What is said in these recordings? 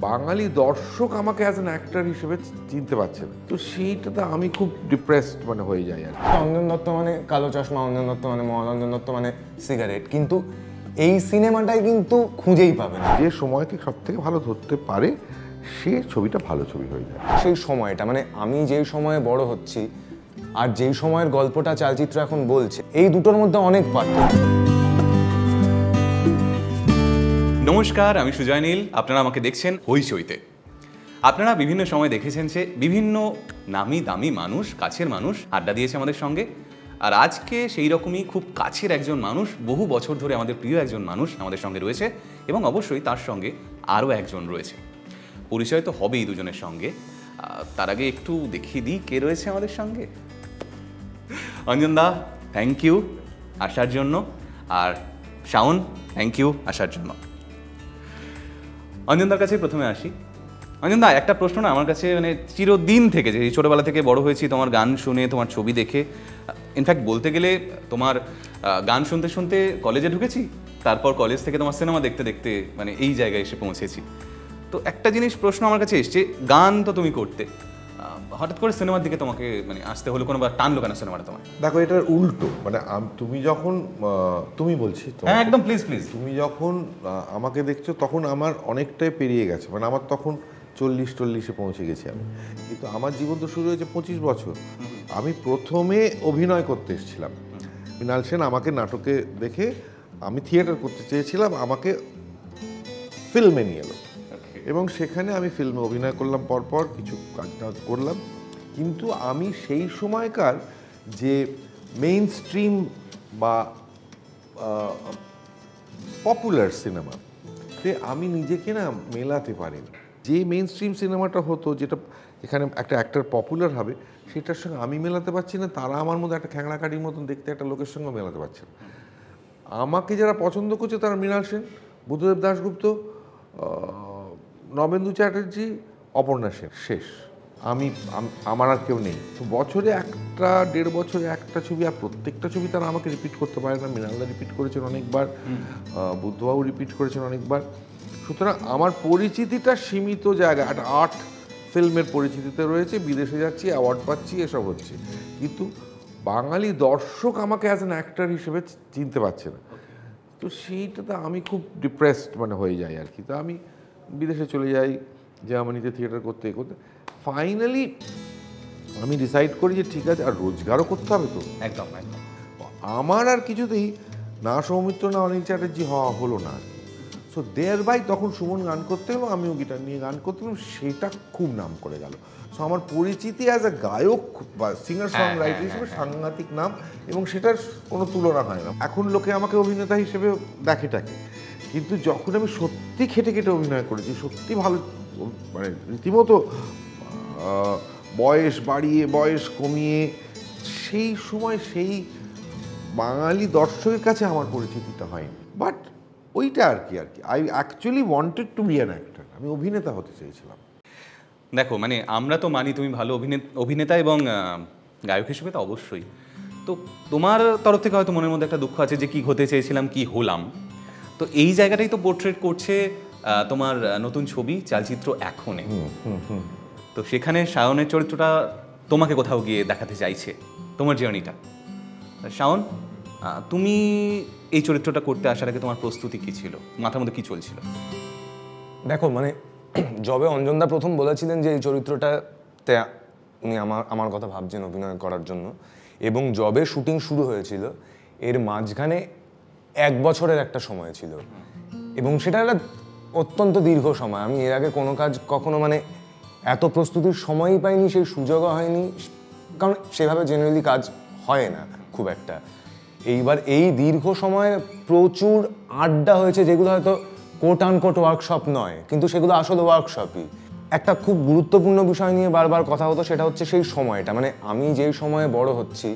বাঙালি দর্শক আমাকে as an actor হিসেবে চিনতে পারছে না, তো সেইটাতে আমি খুব ডিপ্রেসড হয়ে যাই আর কি। অঞ্জন দত্ত মানে কালো চশমা, অঞ্জন দত্ত মানে মহারঞ্জন দত্ত মানে সিগারেট, কিন্তু এই সিনেমাটাই কিন্তু খুঁজেই পাবে না। যে সময়কে সব থেকে ভালো ধরতে পারে সে ছবিটা ভালো ছবি হয়ে যায়। সেই সময়টা মানে আমি যেই সময়ে বড় হচ্ছি আর যেই সময়ের গল্পটা চালচিত্র এখন বলছে, এই দুটোর মধ্যে অনেক পার্থক্য। নমস্কার, আমি সুজয় নীল। আপনারা আমাকে দেখছেন হইচইতে। আপনারা বিভিন্ন সময় দেখেছেন যে বিভিন্ন নামি দামি মানুষ, কাছের মানুষ আড্ডা দিয়েছে আমাদের সঙ্গে। আর আজকে সেই রকমই খুব কাছের একজন মানুষ, বহু বছর ধরে আমাদের প্রিয় একজন মানুষ আমাদের সঙ্গে রয়েছে, এবং অবশ্যই তার সঙ্গে আরও একজন রয়েছে। পরিচয় তো হবেই দুজনের সঙ্গে। তার আগে একটু দেখিয়ে দিই কে রয়েছে আমাদের সঙ্গে। অঞ্জন দা, থ্যাংক ইউ আসার জন্য। আর শাওন, থ্যাংক ইউ আসার জন্য। অঞ্জনদার কাছে প্রথমে আসি। অঞ্জনদা, একটা প্রশ্ন না আমার কাছে চিরদিন থেকে, যে ছোটোবেলা থেকে বড় হয়েছি তোমার গান শুনে, তোমার ছবি দেখে। ইনফ্যাক্ট বলতে গেলে তোমার গান শুনতে শুনতে কলেজে ঢুকেছি, তারপর কলেজ থেকে তোমার সিনেমা দেখতে দেখতে এই জায়গায় এসে পৌঁছেছি। তো একটা জিনিস প্রশ্ন আমার কাছে এসছে, গান তো তুমি করতে, হঠাৎ করে সিনেমার দিকে তোমাকে আসতে হলো, কোনোবার টানলো কেন সিনেমাটা তোমার? দেখো, এটার উল্টো। তুমি যখন তুমি বলছি, হ্যাঁ একদম, প্লিজ প্লিজ। তুমি যখন আমাকে দেখছো তখন আমার অনেকটাই পেরিয়ে গেছে, আমার তখন 40-40-এ পৌঁছে গেছি আমি। কিন্তু আমার জীবন তো শুরু হয়েছে 25 বছর। আমি প্রথমে অভিনয় করতে এসেছিলাম। মৃণাল সেন আমাকে নাটকে দেখে, আমি থিয়েটার করতে চেয়েছিলাম, আমাকে ফিল্মে নিয়ে এলো, এবং সেখানে আমি ফিল্মে অভিনয় করলাম, পরপর কিছু কাজ করলাম। কিন্তু আমি সেই সময়কার যে মেইন স্ট্রিম বা পপুলার সিনেমাতে আমি নিজেকে মেলাতে পারিনি। যে মেইন স্ট্রিম সিনেমাটা হতো, যেটা এখানে একটা অ্যাক্টর পপুলার হবে, সেটার সঙ্গে আমি মেলাতে পারছি না। তারা আমার মধ্যে একটা খ্যাংড়াকাঠির মতন দেখতে একটা লোকের সঙ্গে মেলাতে পারছে না। আমাকে যারা পছন্দ করছে তারা মৃণাল সেন, বুদ্ধদেব দাশগুপ্ত, নবেন্দু চ্যাটার্জি, অপর্ণা সেন, শেষ। আমার আর কেউ নেই। তো বছরে 1-1.5 বছরে একটা ছবি, আর প্রত্যেকটা ছবি তারা আমাকে রিপিট করতে পারে না। মৃণালদা রিপিট করেছেন অনেকবার, বুদ্ধবাবু রিপিট করেছেন অনেকবার। সুতরাং আমার পরিচিতিটা সীমিত জায়গায়, একটা আর্ট ফিল্মের পরিচিতিতে রয়েছে, বিদেশে যাচ্ছি, অ্যাওয়ার্ড পাচ্ছি, এসব হচ্ছে। কিন্তু বাঙালি দর্শক আমাকে অ্যাজ অ্যান অ্যাক্টর হিসেবে চিনতে পারছে না, তো সেইটাতে আমি খুব ডিপ্রেসড হয়ে যাই আর কি। তো আমি বিদেশে চলে যাই, জার্মানিতে থিয়েটার করতে করতে ফাইনালি আমি ডিসাইড করি যে ঠিক আছে, আর রোজগারও করতে হবে তো। একদম একদম। আমার আর কিছুতেই না সৌমিত্র না অনিল চ্যাটার্জি হওয়া হলো না আর কি। সো দেয়ার বাই তখন সুমন গান করতে গেলো, আমিও গিটার নিয়ে গান করতে গেলাম, সেটা খুব নাম করে গেল। সো আমার পরিচিতি অ্যাজ এ গায়ক বা সিঙ্গার সং রাইটার হিসেবে সাংঘাতিক নাম, এবং সেটার কোনো তুলনা হয় না। এখন লোকে আমাকে অভিনেতা হিসেবে দেখে টাকে, কিন্তু যখন আমি সত্যি খেটে খেটে অভিনয় করেছি, সত্যি ভালো, রীতিমতো বয়স বাড়িয়ে বয়স কমিয়ে, সেই সময় সেই বাঙালি দর্শকের কাছে আমার পরিচিতিটা হয়নি। বাট ওইটা আর কি I actually wanted to be an actor. আমি অভিনেতা হতে চেয়েছিলাম। দেখো, আমরা তো মানি তুমি ভালো অভিনেতা এবং গায়ক হিসেবে তো অবশ্যই। তো তোমার তরফ থেকে হয়তো মনের মধ্যে একটা দুঃখ আছে যে কি হতে চেয়েছিলাম, কি হলাম। তো এই জায়গাটাই তো পোর্ট্রেট করছে তোমার নতুন ছবি চালচিত্র এখনে। তো সেখানে শাওনের চরিত্রটা তোমাকে কোথাও গিয়ে দেখাতে চাইছে, তোমার জার্নিটা। শাওন, তুমি এই চরিত্রটা করতে আসার আগে তোমার প্রস্তুতি কী ছিল, মাথার মধ্যে কী চলছিল? দেখো, যবে অঞ্জনদা প্রথম বলেছিলেন যে এই চরিত্রটাতে উনি আমার কথা ভাবছেন অভিনয় করার জন্য, এবং যবে শুটিং শুরু হয়েছিল এর মাঝখানে 1 বছরের একটা সময় ছিল, এবং সেটা একটা অত্যন্ত দীর্ঘ সময়। আমি এর আগে কোনো কাজ কখনো এত প্রস্তুতির সময়ই পাইনি, সেই সুযোগও হয়নি, কারণ সেভাবে জেনারেলি কাজ হয় না খুব একটা। এইবার এই দীর্ঘ সময়ে প্রচুর আড্ডা হয়েছে, যেগুলো হয়তো কোট আনকোট ওয়ার্কশপ নয়, কিন্তু সেগুলো আসলে ওয়ার্কশপই। একটা খুব গুরুত্বপূর্ণ বিষয় নিয়ে বারবার কথা হতো, সেটা হচ্ছে সেই সময়টা, আমি যেই সময়ে বড় হচ্ছি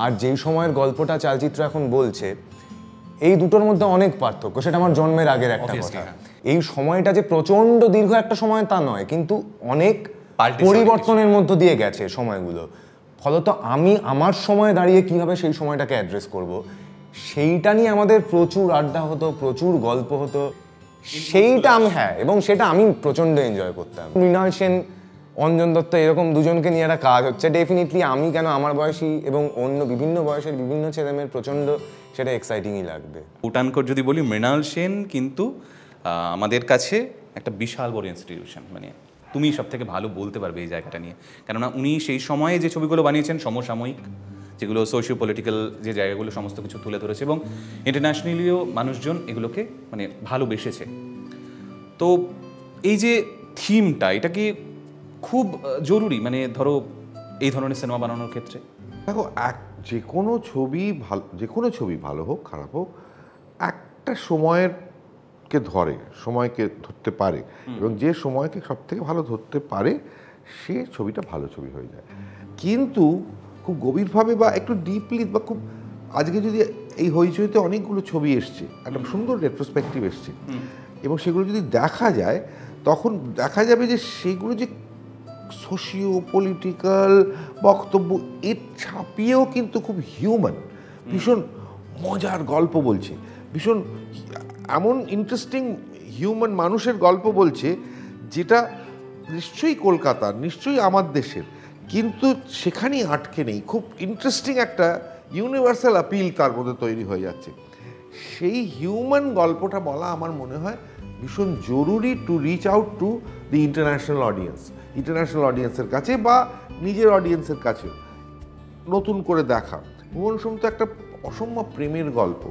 আর যেই সময়ের গল্পটা চালচিত্র এখন বলছে, এই দুটোর মধ্যে অনেক পার্থক্য। সেটা আমার জন্মের আগের একটা কথা। এই সময়টা যে প্রচণ্ড দীর্ঘ একটা সময় তা নয়, কিন্তু অনেক পরিবর্তনের মধ্য দিয়ে গেছে সময়গুলো। ফলত আমি আমার সময়ে দাঁড়িয়ে কিভাবে সেই সময়টাকে অ্যাড্রেস করব, সেইটা নিয়ে আমাদের প্রচুর আড্ডা হতো, প্রচুর গল্প হতো। সেইটা আমি এবং সেটা আমি প্রচণ্ড এনজয় করতাম। মৃণাল সেন, অঞ্জন দত্ত এরকম দুজনকে নিয়ে একটা কাজ হচ্ছে, ডেফিনেটলি আমি কেন আমার বয়সী এবং অন্য বিভিন্ন বয়সের বিভিন্ন ছেলেমেয়ের প্রচণ্ড সেটা এক্সাইটিংই লাগবে। উটানকোট যদি বলি, মৃণাল সেন কিন্তু আমাদের কাছে একটা বিশাল বড় ইনস্টিটিউশন। মানে তুমি সব থেকে ভালো বলতে পারবে এই জায়গাটা নিয়ে, কেননা উনি সেই সময়ে যে ছবিগুলো বানিয়েছেন সমসাময়িক, যেগুলো সোশিও পলিটিক্যাল যে জায়গাগুলো সমস্ত কিছু তুলে ধরেছে, এবং ইন্টারন্যাশনালিও মানুষজন এগুলোকে মানে ভালোবেসেছে। তো এই যে থিমটা, এটা কি খুব জরুরি মানে ধরো এই ধরনের সিনেমা বানানোর ক্ষেত্রে? দেখো, যে কোনো ছবি ভালো হোক খারাপ হোক, একটা সময়কে সময়কে ধরতে পারে, এবং যে সময়কে সব থেকে ভালো ধরতে পারে সে ছবিটা ভালো ছবি হয়ে যায়। কিন্তু খুব গভীরভাবে বা একটু ডিপলি বা খুব, আজকে যদি এই হইচইতে অনেকগুলো ছবি এসছে, একটা সুন্দর রেট্রোস্পেক্টিভ এসছে, এবং সেগুলো যদি দেখা যায়, তখন দেখা যাবে যে সেগুলো যে সোশিও পলিটিক্যাল বক্তব্য এর ছাপিয়েও কিন্তু খুব হিউম্যান, ভীষণ মজার গল্প বলছে, ভীষণ এমন ইন্টারেস্টিং হিউম্যান মানুষের গল্প বলছে, যেটা নিশ্চয়ই কলকাতার, নিশ্চয়ই আমার দেশের, কিন্তু সেখানেই আটকে নেই। খুব ইন্টারেস্টিং একটা ইউনিভার্সাল আপিল তার মধ্যে তৈরি হয়ে যাচ্ছে। সেই হিউম্যান গল্পটা বলা আমার মনে হয় ভীষণ জরুরি, to reach out to the international অডিয়েন্সের কাছে বা নিজের অডিয়েন্সের কাছেও নতুন করে দেখা। ভুবন সোম তো একটা অসম্ভব প্রেমের গল্প,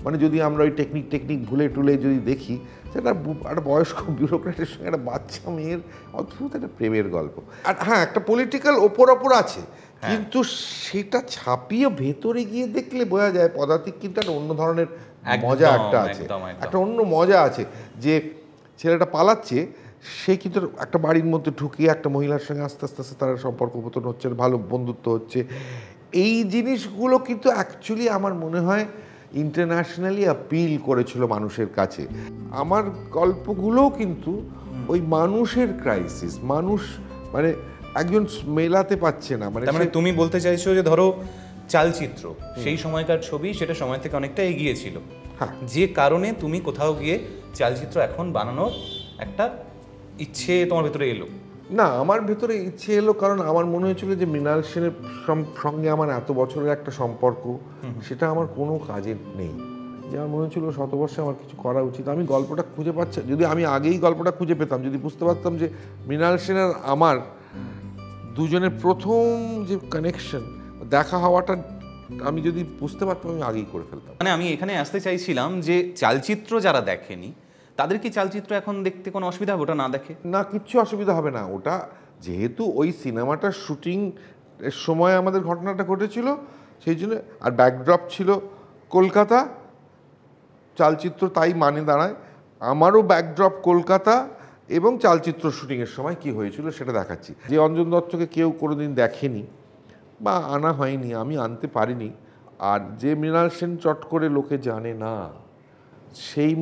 মানে যদি আমরা ওই টেকনিক ভুলে টুলে যদি দেখি, সেটা একটা বয়স্ক বিউরোক্রেটের সঙ্গে একটা বাচ্চা মেয়ের অদ্ভুত একটা প্রেমের গল্প। আর হ্যাঁ, একটা পলিটিক্যাল ওপর আছে, কিন্তু সেটা ছাপিয়ে ভেতরে গিয়ে দেখলে বোঝা যায় পদাতিক কিন্তু একটা অন্য ধরনের মজা একটা আছে, একটা অন্য মজা আছে। যে ছেলেটা পালাচ্ছে, সে কিন্তু একটা বাড়ির মধ্যে ঢুকিয়ে একটা মহিলার সঙ্গে আস্তে আস্তে তার সম্পর্ক পতন হচ্ছে, ভালো বন্ধুত্ব হচ্ছে। এই জিনিসগুলো কিন্তু অ্যাকচুয়ালি আমার মনে হয় ইন্টারন্যাশনালি আপিল করেছিল মানুষের কাছে। আমার গল্পগুলোও কিন্তু ওই মানুষের ক্রাইসিস, মানুষ মানে একজন মেলাতে পারছে না, মানে তুমি বলতে চাইছো যে ধরো চালচিত্র সেই সময়কার ছবি, সেটা সময় থেকে অনেকটা এগিয়ে ছিল, যে কারণে তুমি কোথাও গিয়ে চালচিত্র এখন বানানোর একটা ইচ্ছে তোমার ভেতরে এলো? না, আমার ভেতরে ইচ্ছে এলো কারণ আমার মনে হয়েছিল যে মৃণাল সেনের সঙ্গে আমার এত বছরের একটা সম্পর্ক, সেটা আমার কোনো কাজে নেই। যে আমার মনে হচ্ছিল শতবর্ষে আমার কিছু করা উচিত। আমি গল্পটা খুঁজে পাচ্ছি, যদি আমি আগেই গল্পটা খুঁজে পেতাম, যদি বুঝতে পারতাম যে মৃণাল সেনের আমার দুজনের প্রথম যে কানেকশন, দেখা হওয়াটা আমি যদি বুঝতে পারতাম, আমি আগেই করে ফেলতাম। মানে আমি এখানে আসতে চাইছিলাম যে চালচিত্র যারা দেখেনি তাদের কি চালচিত্র এখন দেখতে কোনো অসুবিধা হবে ওটা না দেখে? না, কিচ্ছু অসুবিধা হবে না। ওটা যেহেতু ওই সিনেমাটার শুটিং এর সময় আমাদের ঘটনাটা ঘটেছিল, সেই জন্য, আর ব্যাকড্রপ ছিল কলকাতা, চালচিত্র তাই মানে দাঁড়ায়। আমারও ব্যাকড্রপ কলকাতা, এবং চালচিত্র শুটিংয়ের সময় কি হয়েছিল সেটা দেখাচ্ছি। যে অঞ্জন দত্তকে কেউ কোনোদিন দেখেনি বা আনা হয়নি, আমি আনতে পারিনি, আর যে মৃণাল সেন চট করে লোকে জানে না, সেই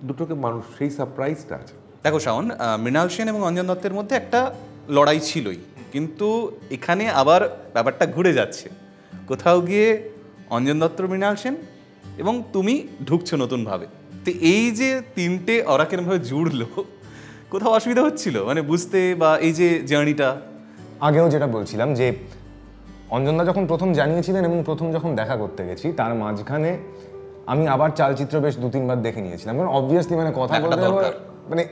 দুটোকে মানুষ, সেই সারপ্রাইজটা আছে। দেখো শাওন, মৃণাল সেন এবং অঞ্জন দত্তের মধ্যে একটা লড়াই ছিলই, কিন্তু এখানে আবার ব্যাপারটা ঘুরে যাচ্ছে। কোথাও গিয়ে অঞ্জন দত্ত, মৃণাল সেন এবং তুমি ঢুকছো নতুনভাবে। তো এই যে তিনটে ওরা কিরমভাবে জুড়লো, কোথাও অসুবিধা হচ্ছিল মানে বুঝতে, বা এই যে জার্নিটা? আগেও যেটা বলছিলাম যে অঞ্জনদা যখন প্রথম জানিয়েছিলেন এবং প্রথম যখন দেখা করতে গেছি, তার মাঝখানে আমি আবার চালচিত্র বেশ 2-3 বার দেখে নিয়েছিলাম, কারণ অবভিয়াসলি মানে কথা বলতে মানে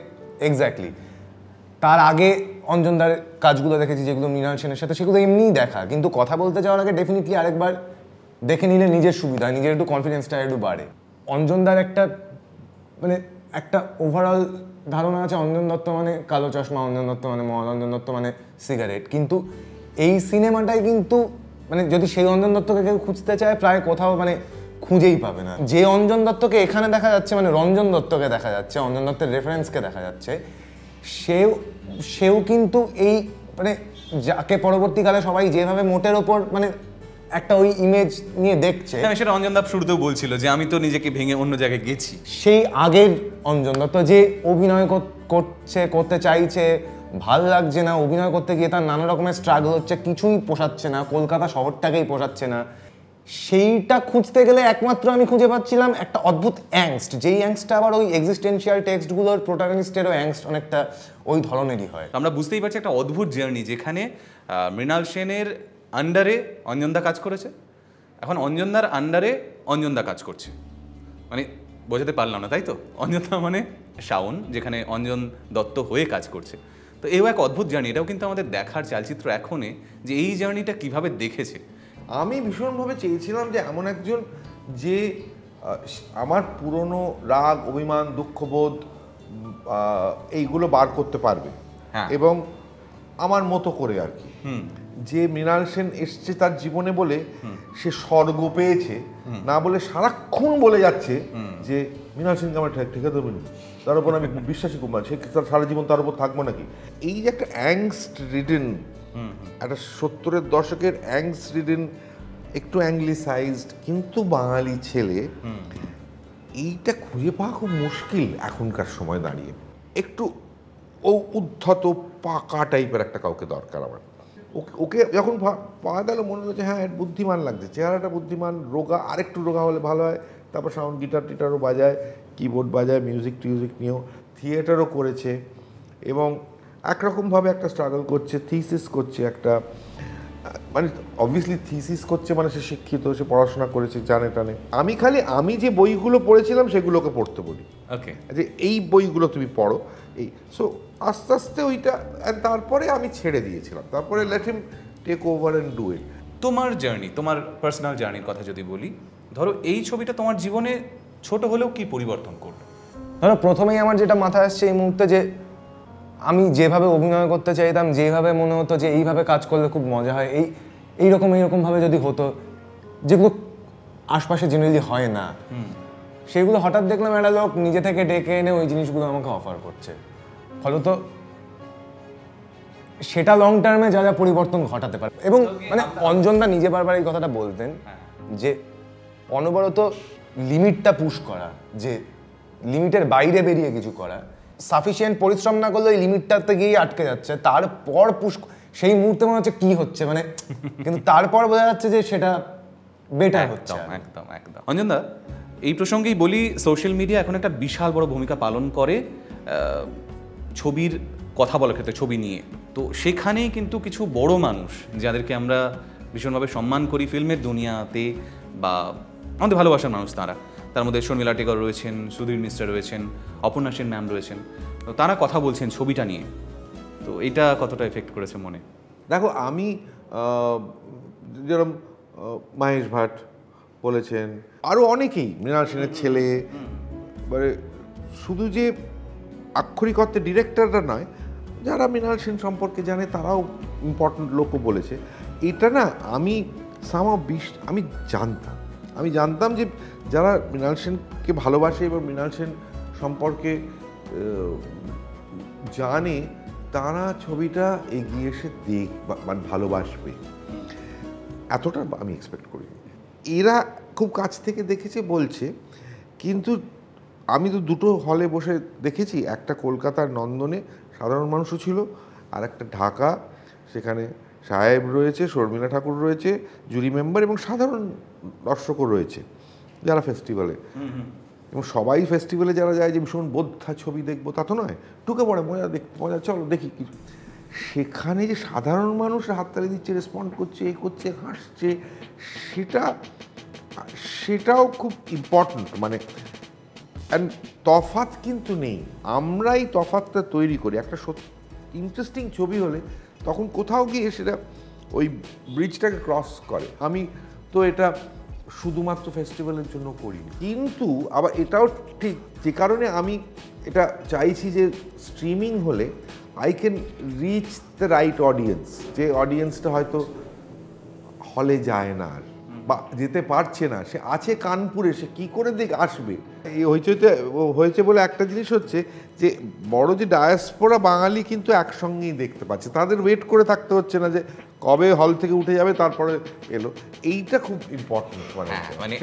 এক্স্যাক্টলি। তার আগে অঞ্জনদার কাজগুলো দেখেছি যেগুলো মৃণাল সেনের সাথে, সেগুলো এমনিই দেখা, কিন্তু কথা বলতে যাওয়ার আগে ডেফিনেটলি আরেকবার দেখে নিলে নিজের সুবিধা, নিজের একটু কনফিডেন্সটা একটু বাড়ে। অঞ্জনদার একটা মানে একটা ওভারঅল ধারণা আছে, অঞ্জন দত্ত মানে কালো চশমা, অঞ্জন দত্ত মানে মদ, অঞ্জন দত্ত মানে সিগারেট, কিন্তু এই সিনেমাটায় কিন্তু মানে যদি সেই অঞ্জন দত্তকে কেউ খুঁজতে চায়, প্রায় কোথাও মানে খুঁজেই পাবে না। যে অঞ্জন দত্তকে এখানে দেখা যাচ্ছে, মানে রঞ্জন দত্তকে দেখা যাচ্ছে, অঞ্জন দত্তের রেফারেন্সকে দেখা যাচ্ছে, সেও কিন্তু এই মানে যাকে পরবর্তীকালে সবাই যেভাবে মোটের ওপর মানে একটা ওই ইমেজ নিয়ে দেখছে, সেটা অঞ্জন দত্ত শুরুতেও বলছিল যে আমি তো নিজেকে ভেঙে অন্য জায়গায় গেছি। সেই আগের অঞ্জন দত্ত যে অভিনয় করতে চাইছে, ভাল লাগছে না, অভিনয় করতে গিয়ে তার নানা রকমের স্ট্রাগল হচ্ছে, কিছুই পোষাচ্ছে না, কলকাতা শহরটাকেই পোষাচ্ছে না, সেইটা খুঁজতে গেলে একমাত্র আমি খুঁজে পাচ্ছিলাম একটা অদ্ভুত অ্যাংস্ট, যেই অ্যাংস্টটা আবার ওই এক্সিস্টেন্সিয়াল টেক্সটগুলোর প্রোটাগনিস্টেরও অ্যাংস্ট অনেকটা ওই ধরনেরই হয়। আমরা বুঝতেই পারছি একটা অদ্ভুত জার্নি, যেখানে মৃণাল সেনের আন্ডারে অঞ্জনদা কাজ করেছে, এখন অঞ্জনদার আন্ডারে অঞ্জনদা কাজ করছে, মানে বোঝাতে পারলাম না তাই তো? অঞ্জনদা মানে শাওন, যেখানে অঞ্জন দত্ত হয়ে কাজ করছে। তো এও এক অদ্ভুত জার্নি, এটাও কিন্তু আমাদের দেখার চালচিত্র এখনে, যে এই জার্নিটা কিভাবে দেখেছে। আমি ভীষণভাবে চেয়েছিলাম যে এমন একজন যে আমার পুরনো রাগ, অভিমান, দুঃখবোধ এইগুলো বার করতে পারবে, হ্যাঁ। এবং আমার মতো করে আর কি। যে মৃণাল সেন এসছে তার জীবনে বলে সে স্বর্গ পেয়েছে, না বলে সারাক্ষণ বলে যাচ্ছে যে মৃণাল সেনকে আমার ঠিকা দেবেন, তার উপর আমি বিশ্বাসী কুমার, সে সারা জীবন তার উপর থাকবো নাকি। এই যে একটা অ্যাংস্ট রিডেন, একটা 70-এর দশকের অ্যাংস্ট রিডেন, একটু অ্যাংলিসাইজড কিন্তু বাঙালি ছেলে, এইটা খুঁজে পাওয়া খুব মুশকিল এখনকার সময় দাঁড়িয়ে। একটু ও উদ্ধত পাকা টাইপের একটা কাউকে দরকার আমার। ওকে যখন পাওয়া গেল মনে হচ্ছে হ্যাঁ বুদ্ধিমান লাগছে, চেহারাটা বুদ্ধিমান, রোগা, আরেকটু রোগা হলে ভালো হয়। তারপর সাউন্ড গিটার টিটারও বাজায়, কিবোর্ড বাজায়, মিউজিক টিউজিক নিয়েও থিয়েটারও করেছে, এবং একরকমভাবে একটা স্ট্রাগল করছে, থিসিস করছে একটা, মানে অবভিয়াসলি থিসিস করছে মানে সে শিক্ষিত, সে পড়াশোনা করেছে, জানে টানে। আমি যে বইগুলো পড়েছিলাম সেগুলোকে পড়তে বলি, ওকে, যে এই বইগুলো তুমি পড়ো, এই সো আস্তে আস্তে ওইটা, তারপরে আমি ছেড়ে দিয়েছিলাম, তারপরে let him take over and do it. তোমার জার্নি, তোমার পার্সোনাল জার্নির কথা যদি বলি, ধরো এই ছবিটা তোমার জীবনে ছোট হলেও কি পরিবর্তন করলো? ধরো প্রথমেই আমার যেটা মাথায় আসছে এই মুহূর্তে, যে আমি যেভাবে অভিনয় করতে চাইতাম, যেভাবে মনে হতো যে এইভাবে কাজ করলে খুব মজা হয়, এইরকমভাবে যদি হতো, যেগুলো আশপাশে জেনারেলি হয় না, সেগুলো হঠাৎ দেখলাম একটা লোক নিজে থেকে ডেকে এনে ওই জিনিসগুলো আমাকে অফার করছে। ফলত সেটা লং টার্মে যা যা পরিবর্তন ঘটাতে পারে। এবং মানে অঞ্জনদা নিজে বারবার এই কথাটা বলতেন যে অনবরত লিমিটটা পুশ করা, যে লিমিটের বাইরে বেরিয়ে কিছু করা, সাফিসিয়েন্ট পরিশ্রম না করলে ওই লিমিটটাতে গিয়ে আটকে যাচ্ছে, তারপর পুশ, সেই মুহূর্তে মনে হচ্ছে কি হচ্ছে মানে, কিন্তু তারপর বোঝা যাচ্ছে যে সেটা বেটার হচ্ছে। একদম একদম। অঞ্জনদা, এই প্রসঙ্গেই বলি, সোশ্যাল মিডিয়া এখন একটা বিশাল বড় ভূমিকা পালন করে ছবির কথা বলার ক্ষেত্রে, ছবি নিয়ে। তো সেখানেই কিন্তু কিছু বড় মানুষ, যাদেরকে আমরা ভীষণভাবে সম্মান করি ফিল্মের দুনিয়াতে, বা আমাদের ভালোবাসার মানুষ, তার মধ্যে শর্মিলা টেগর রয়েছেন, সুধীর মিশ্রা রয়েছেন, অপর্ণা সেন ম্যাম রয়েছেন, তো তারা কথা বলছেন ছবিটা নিয়ে। তো এটা কতটা এফেক্ট করেছে মনে? দেখো, আমি যেরকম মহেশ ভাট বলেছেন, আরও অনেকেই, মৃণাল সেনের ছেলে, মানে শুধু যে আক্ষরিক অর্থে ডিরেক্টররা নয়, যারা মৃণাল সেন সম্পর্কে জানে তারাও ইম্পর্ট্যান্ট লোকও বলেছে। এটা না আমি আমি জানতাম যে যারা মৃণাল সেনকে ভালোবাসে এবং মৃণাল সেন সম্পর্কে জানে, তারা ছবিটা এগিয়ে এসে মানে ভালোবাসবে, এতটা আমি এক্সপেক্ট করি। এরা খুব কাছ থেকে দেখেছে বলছে, কিন্তু আমি তো দুটো হলে বসে দেখেছি, একটা কলকাতার নন্দনে সাধারণ মানুষও ছিল, আর একটা ঢাকা, সেখানে সাহেব রয়েছে, শর্মিলা ঠাকুর রয়েছে, জুরি মেম্বার, এবং সাধারণ দর্শকও রয়েছে যারা ফেস্টিভ্যালে। এবং সবাই ফেস্টিভ্যালে যারা যায় যে ভীষণ বোদ্ধা ছবি দেখবো তা তো নয়, ঢুকে পড়ে মজা চলো দেখি কিছু। সেখানে যে সাধারণ মানুষ হাততালি দিচ্ছে, রেসপন্ড করছে, করছে, হাসছে, সেটাও খুব ইম্পর্ট্যান্ট। মানে তফাৎ কিন্তু নেই, আমরাই তফাৎটা তৈরি করি। একটা ইন্টারেস্টিং ছবি হলে তখন কোথাও গিয়ে সেটা ওই ব্রিজটাকে ক্রস করে। আমি তো এটা শুধুমাত্র ফেস্টিভ্যালের জন্য করিনি, কিন্তু আবার এটাও ঠিক, যে কারণে আমি এটা চাইছি যে স্ট্রিমিং হলে I can reach the right audience, যে অডিয়েন্সটা হয়তো হলে যায় না আর, বা যেতে পারছে না, সে আছে কানপুরে, সে কী করে আসবে। এই হইচইতে হয়েছে বলে একটা জিনিস হচ্ছে যে বড় যে ডায়াসপোরা বাঙালি কিন্তু একসঙ্গেই দেখতে পাচ্ছে, তাদের ওয়েট করে থাকতে হচ্ছে না যে কবে হল থেকে উঠে যাবে তারপরে এলো, এইটা খুব ইম্পর্টেন্ট। মানে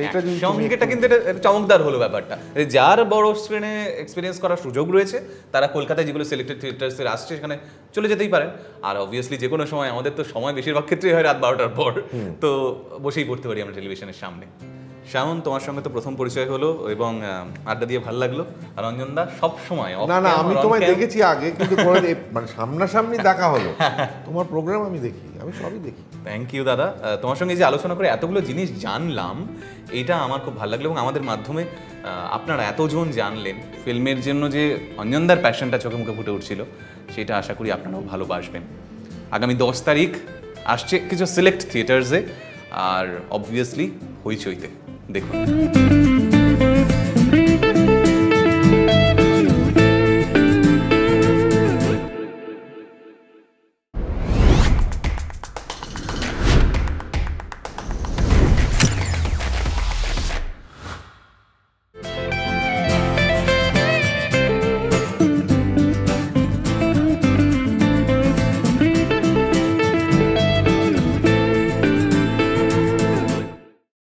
সঙ্গেটা কিন্তু এটা চমকদার হলো ব্যাপারটা, যার বড় স্ক্রিনে এক্সপিরিয়েন্স করার সুযোগ রয়েছে তারা কলকাতায় যেগুলো সিলেক্টেড থিয়েটার্সে আসছে সেখানে চলে যেতেই পারেন। আর অবভিয়াসলি যে কোনো সময়, আমাদের তো সময় বেশিরভাগ ক্ষেত্রেই হয় রাত 12টার পর, তো বসেই পড়তে পারি আমরা টেলিভিশনের সামনে। শাওন, তোমার সঙ্গে তো প্রথম পরিচয় হলো এবং আড্ডা দিয়ে ভালো লাগলো। আর রঞ্জনদা সব সময় না না, আমি তোমায় দেখেছি আগে, কিন্তু মানে সামনাসামনি দেখা হলো, তোমার প্রোগ্রাম আমি দেখি, আমি সবই দেখি। থ্যাংক ইউ দাদা, তোমার সঙ্গে যে আলোচনা করে এতগুলো জিনিস জানলাম, এটা আমার খুব ভালো লাগলো এবং আমাদের মাধ্যমে আপনারা এতজন জানলেন। ফিল্মের জন্য যে অঞ্জনদার প্যাশনটা চোখে মুখে ফুটে উঠছিল, সেটা আশা করি আপনারাও ভালোবাসবেন। আগামী 10 তারিখ আসছে কিছু সিলেক্ট থিয়েটার্সে, আর অবভিয়াসলি হইচইতে দেখুন।